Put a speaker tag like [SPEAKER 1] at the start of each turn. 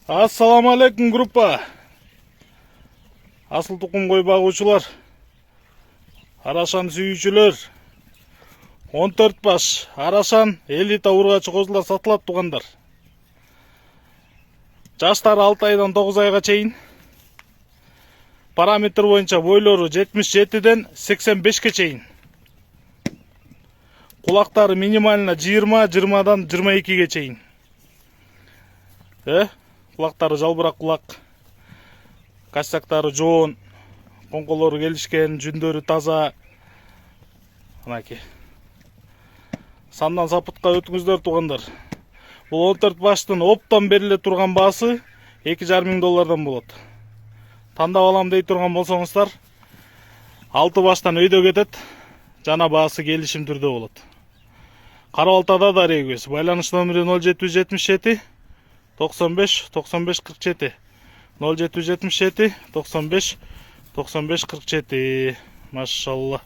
[SPEAKER 1] Ассаламу алейкум группа. Асыл тұқым қой бағушылар, арашан сүйүүчүлөр, 14 баш арашан элита ургачы козулар сатылат тугандар. Жаштары 6 айдан 9 айга чейин. Параметр боюнча бойлору 77ден 85ке чейин. Кулактары минимально 20-дан 22ге чейин. Кулактары жалбырак кулак. Кастактары жоон, коңколору келишкен, жүндөрү таза. Анаки. Сандан сапытка өтүңүздөр тугандар. Бул 14 баштын оптон бериле турган баасы $2,500 болот. Тандап алам дей турган болсоңуздар, 6 баштан өйдө кетет, жана баасы келишим түрдө болот. Карабалтада да региз. Байланыш номери 0777 95 95 47. 0777 95 95 47. Машалла.